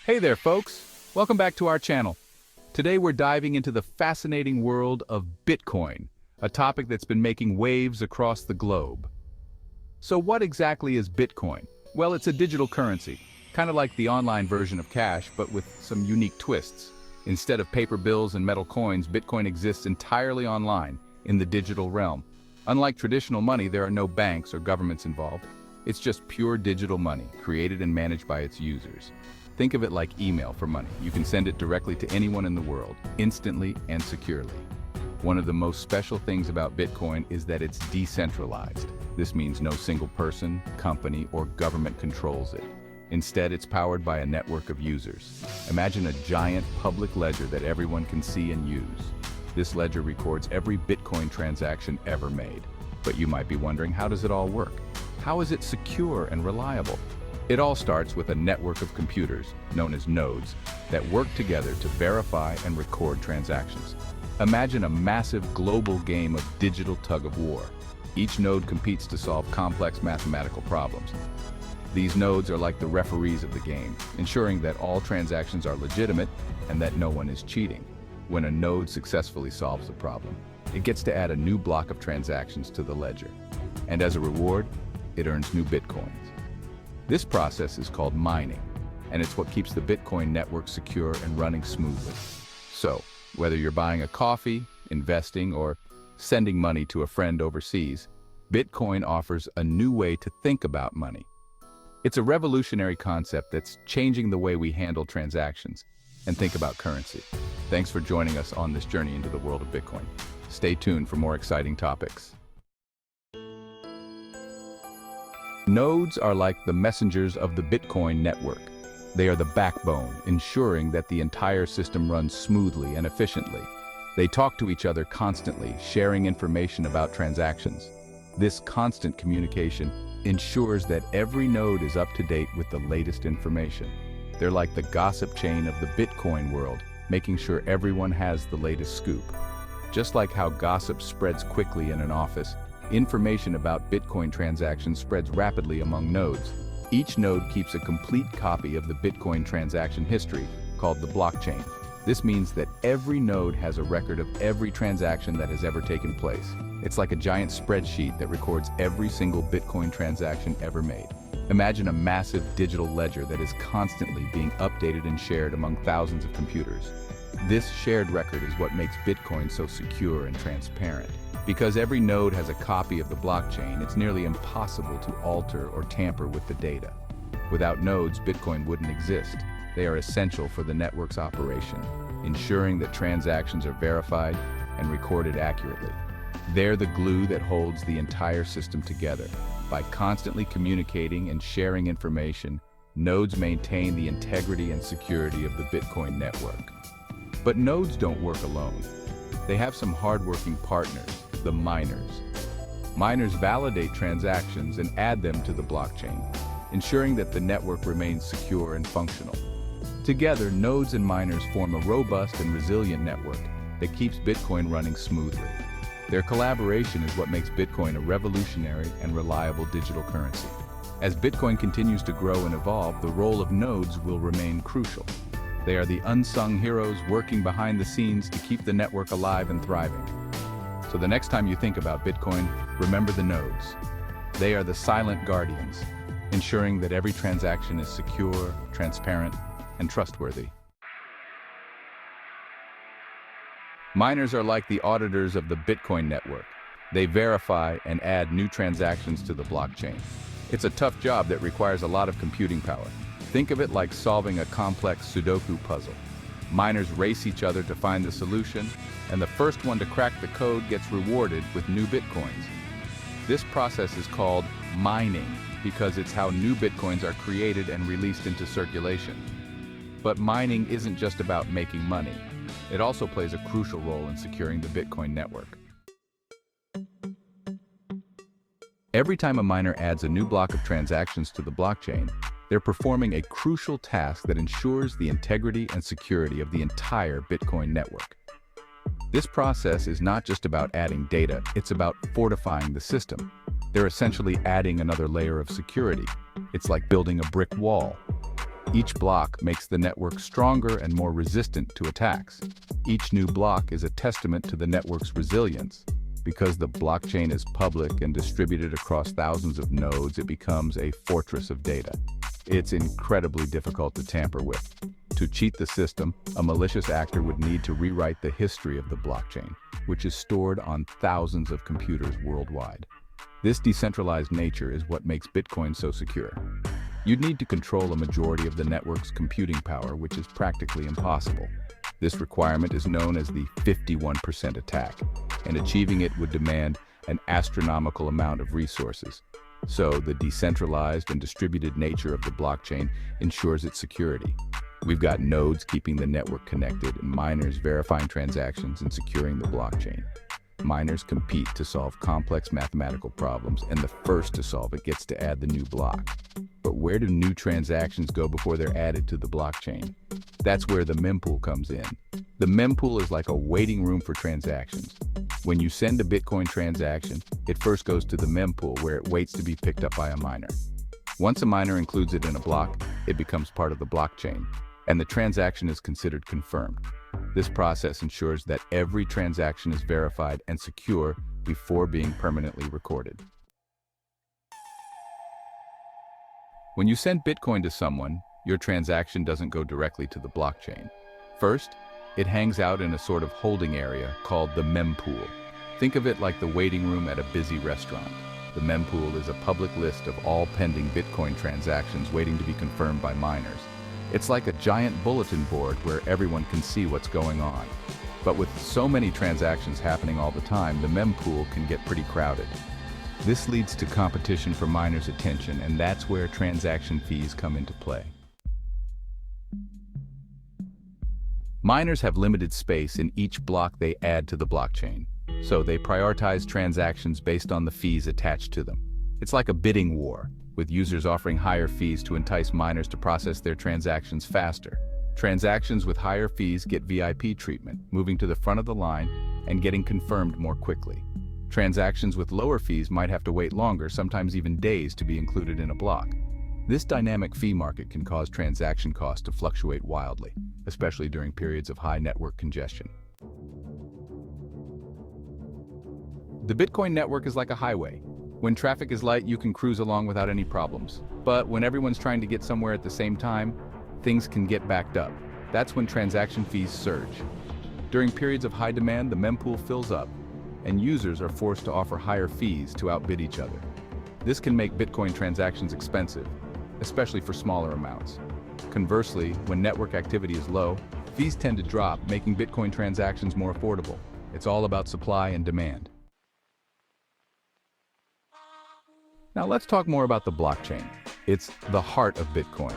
Hey there, folks! Welcome back to our channel. Today we're diving into the fascinating world of Bitcoin, a topic that's been making waves across the globe. So what exactly is Bitcoin? Well, it's a digital currency, kind of like the online version of cash, but with some unique twists. Instead of paper bills and metal coins, Bitcoin exists entirely online, in the digital realm. Unlike traditional money, there are no banks or governments involved. It's just pure digital money, created and managed by its users. Think of it like email for money. You can send it directly to anyone in the world, instantly and securely. One of the most special things about Bitcoin is that it's decentralized. This means no single person, company, or government controls it. Instead, it's powered by a network of users. Imagine a giant public ledger that everyone can see and use. This ledger records every Bitcoin transaction ever made. But you might be wondering, how does it all work? How is it secure and reliable? It all starts with a network of computers, known as nodes, that work together to verify and record transactions. Imagine a massive global game of digital tug-of-war. Each node competes to solve complex mathematical problems. These nodes are like the referees of the game, ensuring that all transactions are legitimate and that no one is cheating. When a node successfully solves a problem, it gets to add a new block of transactions to the ledger. And as a reward, it earns new Bitcoins. This process is called mining, and it's what keeps the Bitcoin network secure and running smoothly. So, whether you're buying a coffee, investing, or sending money to a friend overseas, Bitcoin offers a new way to think about money. It's a revolutionary concept that's changing the way we handle transactions and think about currency. Thanks for joining us on this journey into the world of Bitcoin. Stay tuned for more exciting topics. Nodes are like the messengers of the Bitcoin network. They are the backbone, ensuring that the entire system runs smoothly and efficiently. They talk to each other constantly, sharing information about transactions. This constant communication ensures that every node is up to date with the latest information. They're like the gossip chain of the Bitcoin world, making sure everyone has the latest scoop. Just like how gossip spreads quickly in an office, information about Bitcoin transactions spreads rapidly among nodes. Each node keeps a complete copy of the Bitcoin transaction history, called the blockchain. This means that every node has a record of every transaction that has ever taken place. It's like a giant spreadsheet that records every single Bitcoin transaction ever made. Imagine a massive digital ledger that is constantly being updated and shared among thousands of computers. This shared record is what makes Bitcoin so secure and transparent. Because every node has a copy of the blockchain, it's nearly impossible to alter or tamper with the data. Without nodes, Bitcoin wouldn't exist. They are essential for the network's operation, ensuring that transactions are verified and recorded accurately. They're the glue that holds the entire system together. By constantly communicating and sharing information, nodes maintain the integrity and security of the Bitcoin network. But nodes don't work alone. They have some hardworking partners, the miners. Miners validate transactions and add them to the blockchain, ensuring that the network remains secure and functional. Together, nodes and miners form a robust and resilient network that keeps Bitcoin running smoothly. Their collaboration is what makes Bitcoin a revolutionary and reliable digital currency. As Bitcoin continues to grow and evolve, the role of nodes will remain crucial. They are the unsung heroes working behind the scenes to keep the network alive and thriving. So the next time you think about Bitcoin, remember the nodes. They are the silent guardians, ensuring that every transaction is secure, transparent, and trustworthy. Miners are like the auditors of the Bitcoin network. They verify and add new transactions to the blockchain. It's a tough job that requires a lot of computing power. Think of it like solving a complex Sudoku puzzle. Miners race each other to find the solution, and the first one to crack the code gets rewarded with new Bitcoins. This process is called mining because it's how new Bitcoins are created and released into circulation. But mining isn't just about making money. It also plays a crucial role in securing the Bitcoin network. Every time a miner adds a new block of transactions to the blockchain, they're performing a crucial task that ensures the integrity and security of the entire Bitcoin network. This process is not just about adding data, it's about fortifying the system. They're essentially adding another layer of security. It's like building a brick wall. Each block makes the network stronger and more resistant to attacks. Each new block is a testament to the network's resilience. Because the blockchain is public and distributed across thousands of nodes, it becomes a fortress of data. It's incredibly difficult to tamper with. To cheat the system, a malicious actor would need to rewrite the history of the blockchain, which is stored on thousands of computers worldwide. This decentralized nature is what makes Bitcoin so secure. You'd need to control a majority of the network's computing power, which is practically impossible. This requirement is known as the 51% attack, and achieving it would demand an astronomical amount of resources. So, the decentralized and distributed nature of the blockchain ensures its security. We've got nodes keeping the network connected and miners verifying transactions and securing the blockchain. Miners compete to solve complex mathematical problems, and the first to solve it gets to add the new block. But where do new transactions go before they're added to the blockchain? That's where the mempool comes in. The mempool is like a waiting room for transactions. When you send a Bitcoin transaction, it first goes to the mempool where it waits to be picked up by a miner. Once a miner includes it in a block, it becomes part of the blockchain, and the transaction is considered confirmed. This process ensures that every transaction is verified and secure before being permanently recorded. When you send Bitcoin to someone, your transaction doesn't go directly to the blockchain. First, it hangs out in a sort of holding area called the mempool. Think of it like the waiting room at a busy restaurant. The mempool is a public list of all pending Bitcoin transactions waiting to be confirmed by miners. It's like a giant bulletin board where everyone can see what's going on. But with so many transactions happening all the time, the mempool can get pretty crowded. This leads to competition for miners' attention, and that's where transaction fees come into play. Miners have limited space in each block they add to the blockchain, so they prioritize transactions based on the fees attached to them. It's like a bidding war, with users offering higher fees to entice miners to process their transactions faster. Transactions with higher fees get VIP treatment, moving to the front of the line and getting confirmed more quickly. Transactions with lower fees might have to wait longer, sometimes even days, to be included in a block. This dynamic fee market can cause transaction costs to fluctuate wildly, especially during periods of high network congestion. The Bitcoin network is like a highway. When traffic is light, you can cruise along without any problems. But when everyone's trying to get somewhere at the same time, things can get backed up. That's when transaction fees surge. During periods of high demand, the mempool fills up, and users are forced to offer higher fees to outbid each other. This can make Bitcoin transactions expensive, especially for smaller amounts. Conversely, when network activity is low, fees tend to drop, making Bitcoin transactions more affordable. It's all about supply and demand. Now let's talk more about the blockchain. It's the heart of Bitcoin,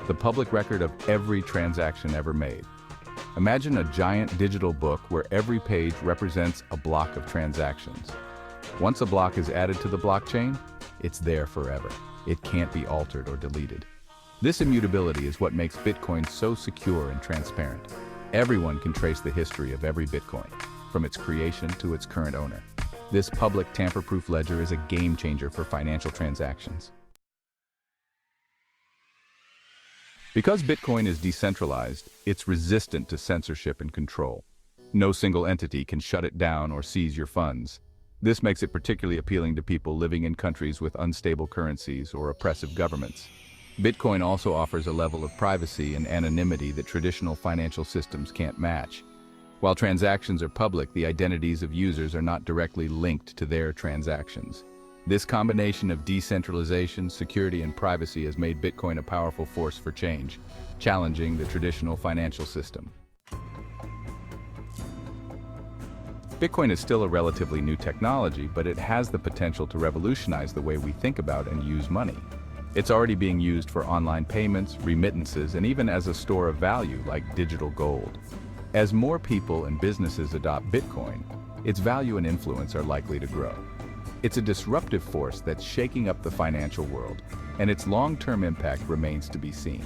the public record of every transaction ever made. Imagine a giant digital book where every page represents a block of transactions. Once a block is added to the blockchain, it's there forever. It can't be altered or deleted. This immutability is what makes Bitcoin so secure and transparent. Everyone can trace the history of every Bitcoin, from its creation to its current owner. This public tamper-proof ledger is a game changer for financial transactions. Because Bitcoin is decentralized, it's resistant to censorship and control. No single entity can shut it down or seize your funds. This makes it particularly appealing to people living in countries with unstable currencies or oppressive governments. Bitcoin also offers a level of privacy and anonymity that traditional financial systems can't match. While transactions are public, the identities of users are not directly linked to their transactions. This combination of decentralization, security, and privacy has made Bitcoin a powerful force for change, challenging the traditional financial system. Bitcoin is still a relatively new technology, but it has the potential to revolutionize the way we think about and use money. It's already being used for online payments, remittances, and even as a store of value like digital gold. As more people and businesses adopt Bitcoin, its value and influence are likely to grow. It's a disruptive force that's shaking up the financial world, and its long-term impact remains to be seen.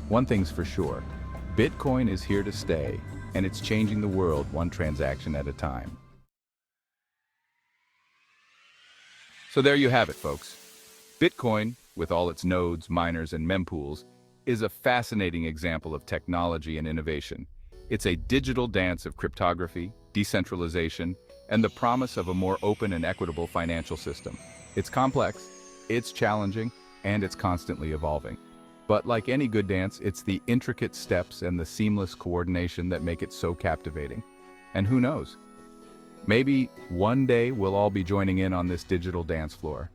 One thing's for sure, Bitcoin is here to stay, and it's changing the world one transaction at a time. So there you have it, folks. Bitcoin, with all its nodes, miners, and mempools, is a fascinating example of technology and innovation. It's a digital dance of cryptography, decentralization, and the promise of a more open and equitable financial system. It's complex, it's challenging, and it's constantly evolving. But like any good dance, it's the intricate steps and the seamless coordination that make it so captivating. And who knows? Maybe one day we'll all be joining in on this digital dance floor.